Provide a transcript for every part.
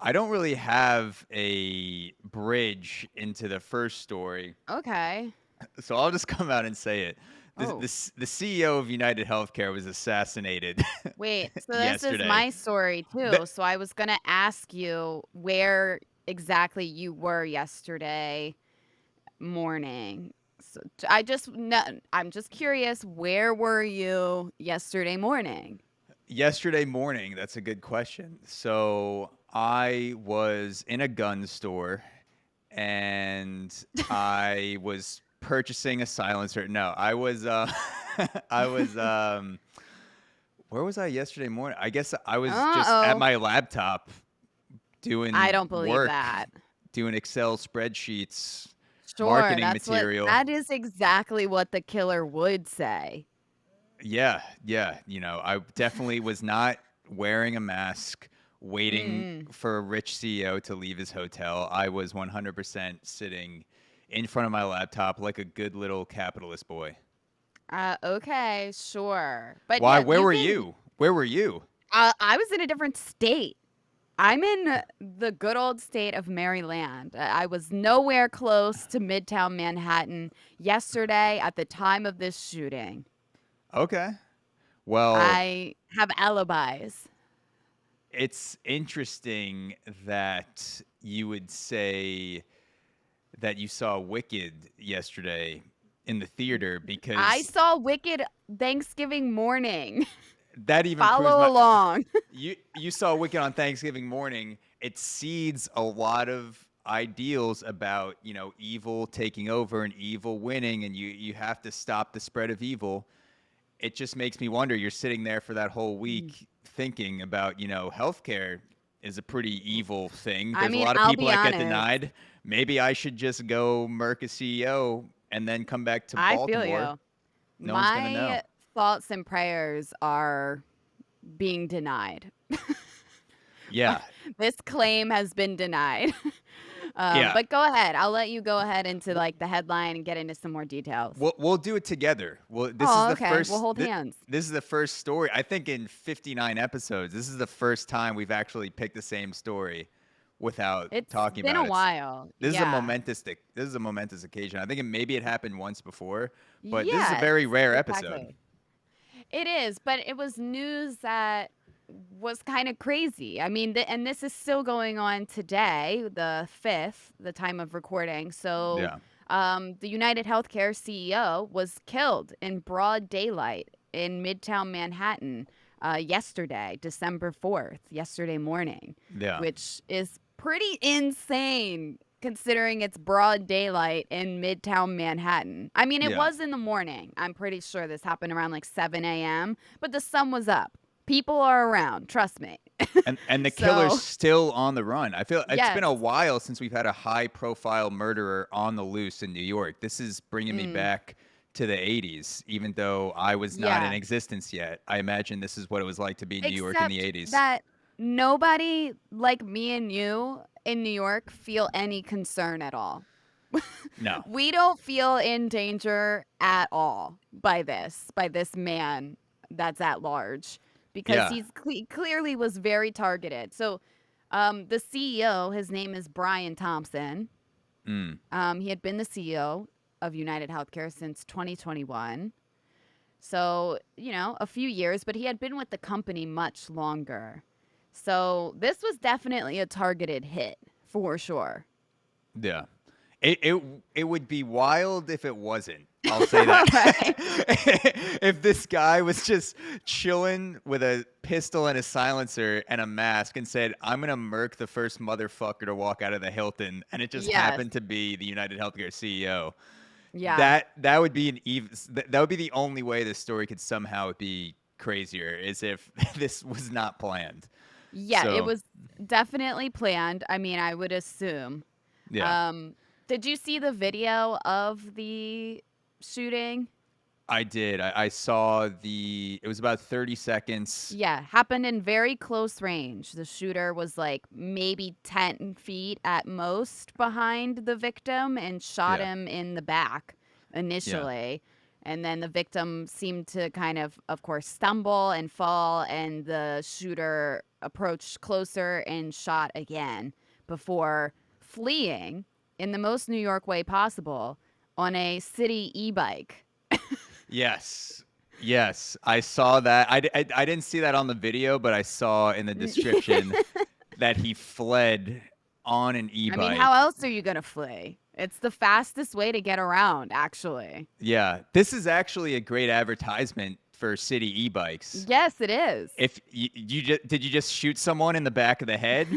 I don't really have a bridge into the first story, Okay. so I'll just come out and say it. Oh, The CEO of United Healthcare was assassinated wait. So this is yesterday. my story The, too. So I was gonna ask you where exactly you were yesterday morning. So I just no, I'm just curious. Where were you yesterday morning? Yesterday morning, that's a good question. So I was in a gun store and I was purchasing a silencer. No, I was I was where was I yesterday morning? I guess I was Uh just at oh. my laptop I doing don't believe work, that. doing Excel spreadsheets, Sure, marketing material. that is exactly what the killer would say. Yeah, yeah, I definitely was not wearing a mask, waiting Mm. for a rich CEO to leave his hotel. I was 100% sitting in front of my laptop like a good little capitalist boy. Okay, sure. But Why? yeah, Where you were can you? Where were you? I was in a different state. I'm in the good old state of Maryland. I was nowhere close to Midtown Manhattan yesterday at the time of this shooting. Okay. Well, I have alibis. it's interesting that you would say that you saw Wicked yesterday in the theater I because saw Wicked Thanksgiving morning. that even proves Follow my along. you saw Wicked on Thanksgiving morning. It seeds a lot of ideals about, evil taking over and evil winning, and you have to stop the spread of evil. It just makes me wonder, you're sitting there for that whole week thinking about, healthcare is a pretty evil thing. I There's a mean, lot of I'll people be that get honest. denied. Maybe I should just go murk a CEO and then come back to I feel Baltimore. you. No one's going to know. My thoughts and prayers are being denied. Yeah. This claim has been denied. Yeah. But go ahead. I'll let you go ahead into like the headline and get into some more details. We'll do it together. Well, Oh, okay. We'll hold hands. this is the first story. I think in 59 episodes, this is the first time we've actually picked the same story without It's talking been a about it. while. Yeah. This is a momentous occasion. I think maybe it happened once before, but this is a Yes, very rare episode. exactly. It is, but it was news that was kind of crazy. I mean, and this is still going on today, the 5th, the time of recording. So, Yeah. the United Healthcare CEO was killed in broad daylight in Midtown Manhattan yesterday, December 4th, yesterday morning, Yeah. which is pretty insane considering it's broad daylight in Midtown Manhattan. I mean, it Yeah. was in the morning. I'm pretty sure this happened around like 7 a.m., but the sun was up. People are around, trust me. And the killer's So, still on the run. I feel it's been yes. a while since we've had a high profile murderer on the loose in New York. This is bringing me Mm, back to the 80s, even though I was not in yeah. existence yet. I imagine this is what it was like to be in New York in the Except 80s. that nobody like me and you in New York feel any concern at all. No. We don't feel in danger at all by this man that's at large because Yeah. he's clearly was very targeted. So, the CEO, his name is Brian Thompson. Mm. He had been the CEO of United Healthcare since 2021. So, a few years, but he had been with the company much longer. So, this was definitely a targeted hit for sure. Yeah. It would be wild if it wasn't. I'll say that. Right. If this guy was just chilling with a pistol and a silencer and a mask and said, "I'm gonna murk the first motherfucker to walk out of the Hilton," and it just Yes. happened to be the United Healthcare CEO, Yeah. that would be that would be the only way this story could somehow be crazier, is if this was not planned. Yeah, it So was definitely planned. I mean, I would assume. yeah. Um, did you see the video of the shooting? I did. I saw it was about 30 seconds. Yeah, happened in very close range. The shooter was like maybe 10 feet at most behind the victim and shot Yeah. him in the back Yeah. initially. And then the victim seemed to kind of course, stumble and fall, and the shooter approached closer and shot again before fleeing in the most New York way possible on a city e-bike. Yes. Yes, I saw that. I didn't see that on the video, but I saw in the description that he fled on an I mean, how e-bike. else are you going to flee? It's the fastest way to get around, actually. Yeah, this is actually a great advertisement for city e-bikes. Yes, it is. If did you just shoot someone in the back of the head?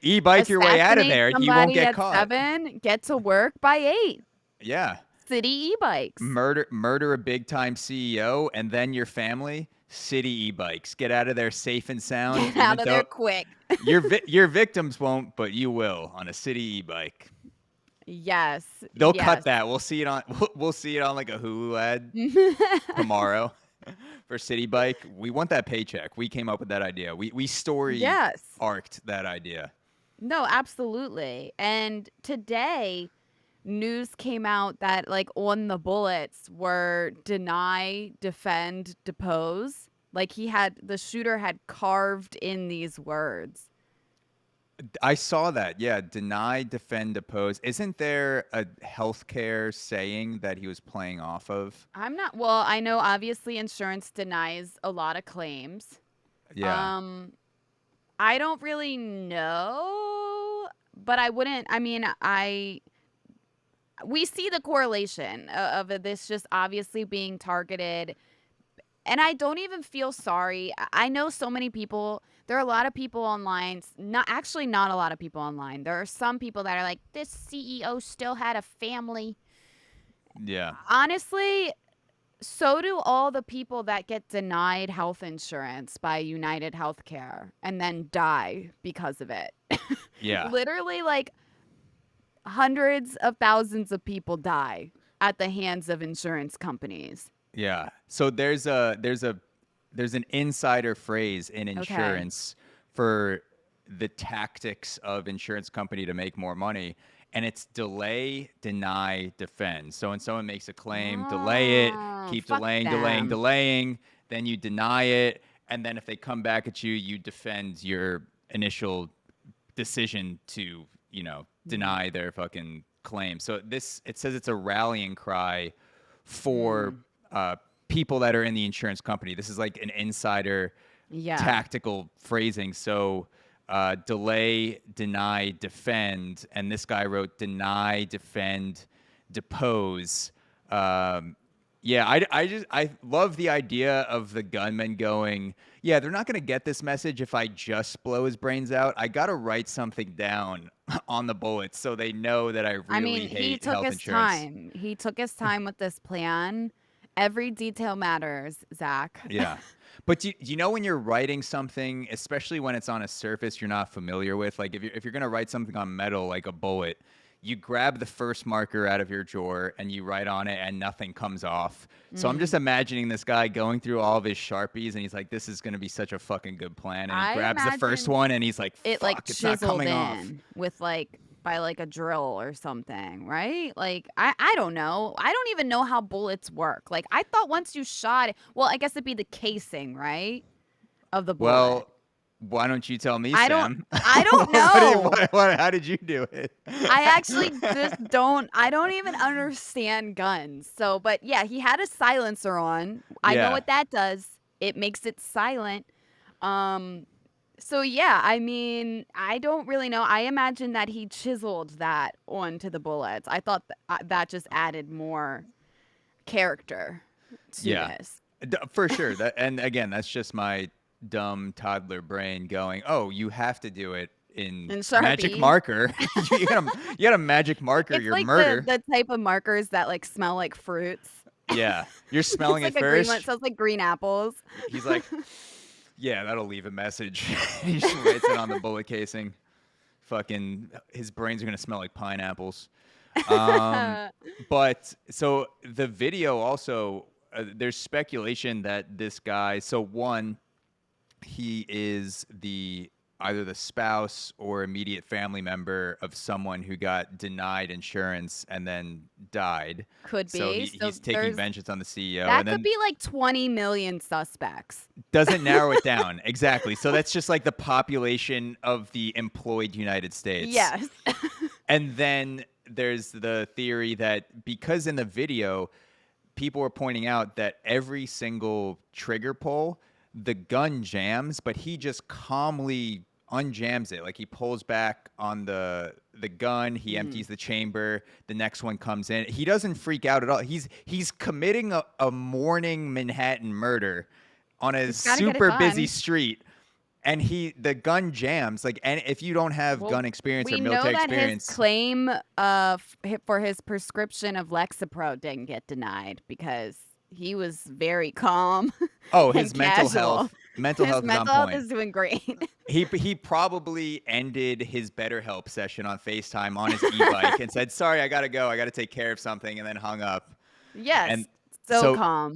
E-bike your way out of Assassinate there. You won't somebody get at caught. 7, get to work by 8. Yeah. City e-bikes. Murder a big time CEO and then your family. City e-bikes. Get out of there safe and sound. Get out of there quick. Your victims won't, but you will on a city e-bike. Yes. They'll yes. cut that. We'll see it on we'll see it on like a Hulu ad tomorrow for City Bike. We want that paycheck. We came up with that idea. We story Yes. arced that idea. No, absolutely. And today, news came out that like on the bullets were deny, defend, depose. Like the shooter had carved in these words. I saw that. Yeah, deny, defend, oppose. Isn't there a healthcare saying that he was playing off of? Well, I know obviously insurance denies a lot of claims. Yeah. I don't really know, but we see the correlation of this just obviously being targeted. And I don't even feel sorry. I know so many people. There are a lot of people online. Not a lot of people online. There are some people that are like, this CEO still had a family. Yeah. Honestly, so do all the people that get denied health insurance by United Healthcare and then die because of it. Yeah. Literally, like hundreds of thousands of people die at the hands of insurance companies. Yeah. So there's an insider phrase in insurance for the tactics of insurance company to make more money, and it's delay, deny, defend. So when someone makes a claim, delay it, keep fuck them. delaying, then you deny it, and then if they come back at you, you defend your initial decision to, deny their fucking claim. So it says it's a rallying cry for people that are in the insurance company. This is like an insider tactical phrasing. So delay, deny, defend. And this guy wrote deny, defend, depose. I love the idea of the gunman going, yeah, they're not going to get this message if I just blow his brains out. I got to write something down on the bullets so they know that I really hate health insurance. He took his time with this plan. Every detail matters, Zach. Yeah. But you know when you're writing something, especially when it's on a surface you're not familiar with, like if you're going to write something on metal like a bullet, you grab the first marker out of your drawer and you write on it and nothing comes off. So I'm just imagining this guy going through all of his Sharpies and he's like, this is going to be such a fucking good plan. And he grabs the first one and he's like, fuck, it's not coming off. With by a drill or something, right? Like, I don't know. I don't even know how bullets work. Like, I thought once you shot it, well, I guess it'd be the casing, right? Of the bullet. Well, why don't you tell me, Sam? I don't know. How did you do it? I actually I don't even understand guns. So, but yeah, he had a silencer on. I know what that does. It makes it silent. So yeah, I mean, I don't really know. I imagine that he chiseled that onto the bullets. I thought that just added more character to this. For sure. And again, that's just my dumb toddler brain going, oh, you have to do it in magic marker. you got a magic marker. It's your like murder. The type of markers that like smell like fruits. Yeah, you're smelling it like first. It smells like green apples. He's like, yeah, that'll leave a message. He just writes it on the bullet casing. Fucking, his brains are gonna smell like pineapples. But so the video also, there's speculation that this guy. So one, he is the either the spouse or immediate family member of someone who got denied insurance and then died. Could So be. So he's taking there's vengeance on the CEO, that and could then be like 20 million suspects. doesn't narrow it down. Exactly. So that's just like the population of the employed United States. Yes. And then there's the theory that because in the video, people were pointing out that every single trigger pull, the gun jams, but he just calmly unjams it. Like he pulls back on the gun, he Mhm. empties the chamber, the next one comes in. He doesn't freak out at all. He's committing a morning Manhattan murder on a He's got to get it super busy done. street. And the gun jams like, and if you don't have Well, gun experience or we know military that his experience, claim for his prescription of Lexapro didn't get denied because he was very calm oh, and his mental casual. health mental His health is on mental health point. is doing great. He probably ended his BetterHelp session on FaceTime on his e-bike and said, "Sorry, I gotta go. I gotta take care of something," and then hung up. Yes, And so so calm.